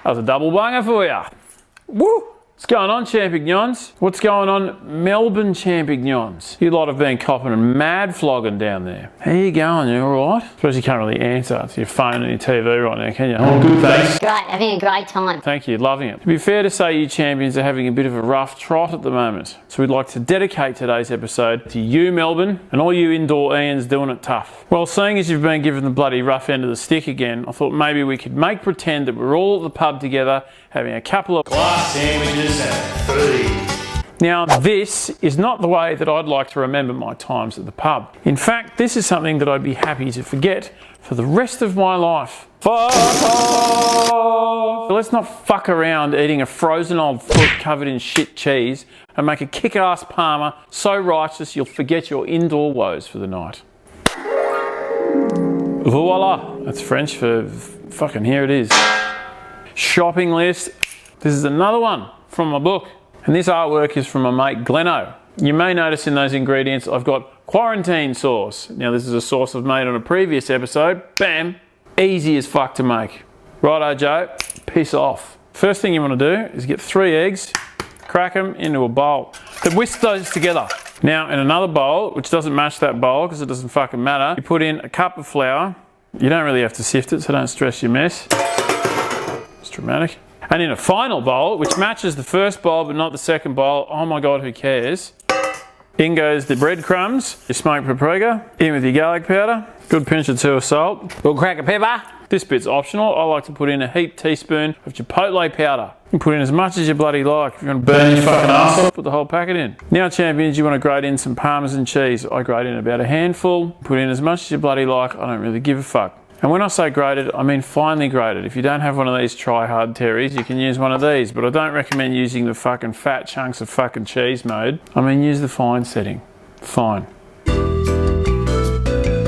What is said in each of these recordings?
That was a double banger for you. Woo! What's going on, champignons? What's going on, Melbourne champignons? You lot have been copping a mad flogging down there. How you going? You all right? I suppose you can't really answer to your phone and your TV right now, can you? Oh, good, thanks. Great, having a great time. Thank you, loving it. To be fair to say, you champions are having a bit of a rough trot at the moment. So we'd like to dedicate today's episode to you, Melbourne, and all you indoor Ians doing it tough. Well, seeing as you've been given the bloody rough end of the stick again, I thought maybe we could make pretend that we're all at the pub together, having a couple of glass sandwiches and food. Now, this is not the way that I'd like to remember my times at the pub. In fact, this is something that I'd be happy to forget for the rest of my life. Fuck off! So let's not fuck around eating a frozen old foot covered in shit cheese and make a kick-ass Parma so righteous you'll forget your indoor woes for the night. Voila! That's French for fucking here it is. Shopping list. This is another one from my book. And this artwork is from my mate Gleno. You may notice in those ingredients I've got quarantine sauce. Now this is a sauce I've made on a previous episode. Bam! Easy as fuck to make. Righto Joe, piss off. First thing you want to do is get 3 eggs, crack them into a bowl. Then whisk those together. Now in another bowl, which doesn't match that bowl because it doesn't fucking matter, you put in a cup of flour. You don't really have to sift it, so don't stress your mess. It's dramatic. And in a final bowl, which matches the first bowl but not the second bowl, oh my god, who cares? In goes the breadcrumbs, your smoked paprika, in with your garlic powder, good pinch or 2 of salt, little crack of pepper. This bit's optional. I like to put in a heaped teaspoon of chipotle powder. You can put in as much as you bloody like. If you want to burn your fucking ass off, put the whole packet in. Now, champions, you want to grate in some Parmesan cheese. I grate in about a handful. Put in as much as you bloody like. I don't really give a fuck. And when I say grated, I mean finely grated. If you don't have one of these try-hard terries, you can use one of these. But I don't recommend using the fucking fat chunks of fucking cheese mode. I mean, use the fine setting. Fine.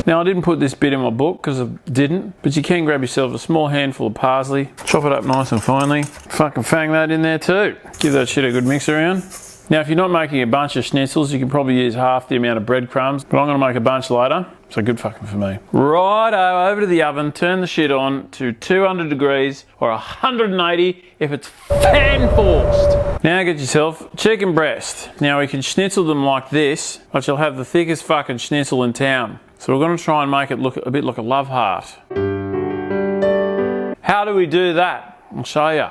Now, I didn't put this bit in my book because I didn't, but you can grab yourself a small handful of parsley, chop it up nice and finely, fucking fang that in there too. Give that shit a good mix around. Now, if you're not making a bunch of schnitzels, you can probably use half the amount of breadcrumbs, but I'm going to make a bunch later, so good fucking for me. Righto, over to the oven, turn the shit on to 200 degrees or 180 if it's fan forced. Now get yourself chicken breast. Now we can schnitzel them like this, but you'll have the thickest fucking schnitzel in town. So we're going to try and make it look a bit like a love heart. How do we do that? I'll show you.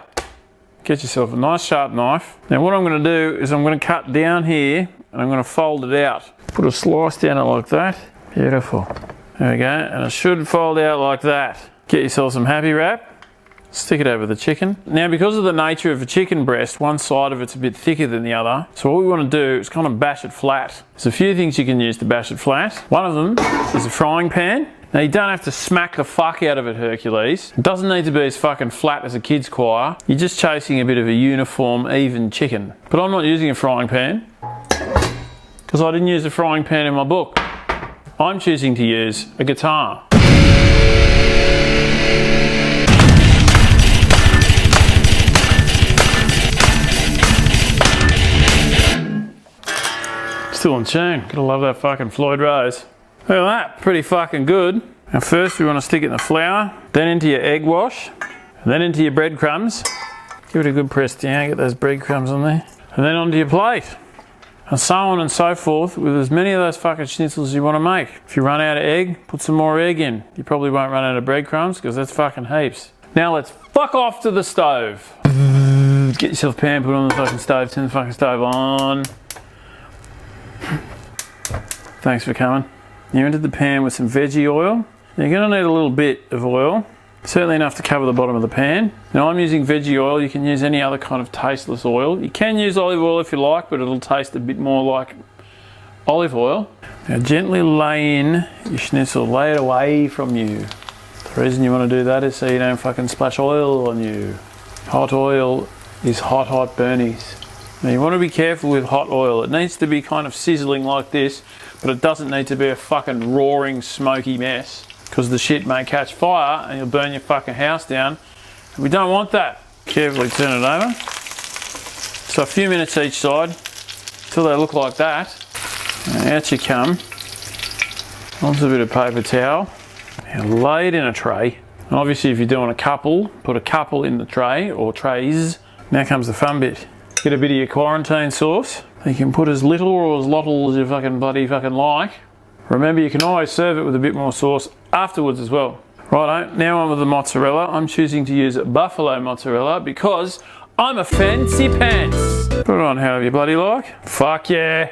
Get yourself a nice sharp knife. Now what I'm going to do is I'm going to cut down here and I'm going to fold it out. Put a slice down it like that. Beautiful. There we go. And it should fold out like that. Get yourself some happy wrap. Stick it over the chicken. Now, because of the nature of a chicken breast, one side of it's a bit thicker than the other. So what we want to do is kind of bash it flat. There's a few things you can use to bash it flat. One of them is a frying pan. Now, you don't have to smack the fuck out of it, Hercules. It doesn't need to be as fucking flat as a kid's choir. You're just chasing a bit of a uniform, even chicken. But I'm not using a frying pan because I didn't use a frying pan in my book. I'm choosing to use a guitar. Still in tune. Gotta love that fucking Floyd Rose. Look at that, pretty fucking good. Now first we want to stick it in the flour, then into your egg wash, and then into your breadcrumbs. Give it a good press down, get those breadcrumbs on there. And then onto your plate. And so on and so forth with as many of those fucking schnitzels as you want to make. If you run out of egg, put some more egg in. You probably won't run out of breadcrumbs because that's fucking heaps. Now let's fuck off to the stove. Get yourself a pan, put it on the fucking stove, turn the fucking stove on. Thanks for coming. You into the pan with some veggie oil. You're going to need a little bit of oil, certainly enough to cover the bottom of the pan. Now I'm using veggie oil. You can use any other kind of tasteless oil. You can use olive oil if you like, but it'll taste a bit more like olive oil. Now gently lay in your schnitzel, lay it away from you. The reason you want to do that is so you don't fucking splash oil on you. Hot oil is hot, hot burnies. Now you want to be careful with hot oil. It needs to be kind of sizzling like this, but it doesn't need to be a fucking roaring smoky mess because the shit may catch fire and you'll burn your fucking house down. And we don't want that. Carefully turn it over. So a few minutes each side until they look like that. And out you come. Onto a bit of paper towel. And lay it in a tray. And obviously if you're doing a couple, put a couple in the tray or trays. Now comes the fun bit. Get a bit of your quarantine sauce. You can put as little or as little as you fucking like. Remember, you can always serve it with a bit more sauce afterwards as well. Righto, now on with the mozzarella. I'm choosing to use buffalo mozzarella because I'm a fancy pants. Put it on however you bloody like. Fuck yeah.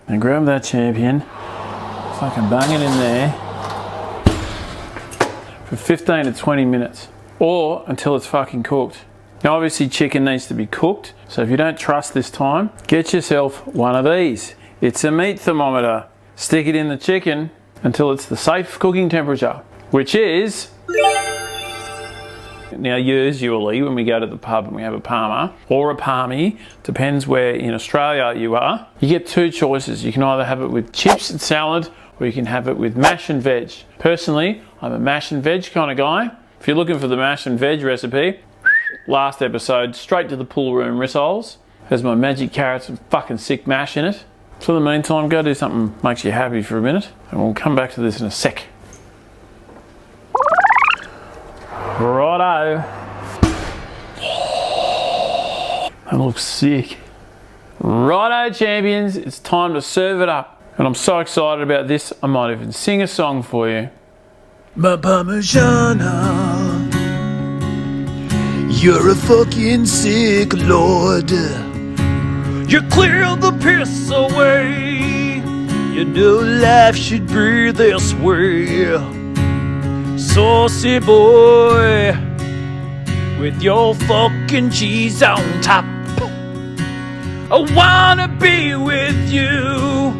And grab that champion. Fucking bang it in there. For 15 to 20 minutes. Or until it's fucking cooked. Now obviously chicken needs to be cooked. So if you don't trust this time, get yourself one of these. It's a meat thermometer. Stick it in the chicken until it's the safe cooking temperature. Which is, now usually when we go to the pub and we have a parma or a palmy, depends where in Australia you are, you get two choices. You can either have it with chips and salad or you can have it with mash and veg. Personally, I'm a mash and veg kind of guy. If you're looking for the mash and veg recipe, last episode, straight to the pool room rissoles. There's my magic carrots and fucking sick mash in it. For the meantime, go do something that makes you happy for a minute and we'll come back to this in a sec. Righto. That looks sick. Righto, champions, it's time to serve it up. And I'm so excited about this, I might even sing a song for you. My Parmigiana, you're a fucking sick lord. You clear the piss away. You know life should be this way. Saucy boy, with your fucking cheese on top. I wanna be with you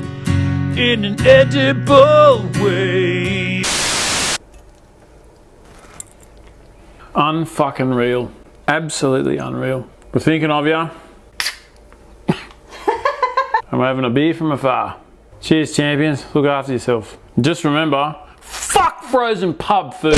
in an edible way. Unfucking real. Absolutely unreal. We're thinking of you. And we're having a beer from afar. Cheers, champions. Look after yourself. And just remember, fuck frozen pub food.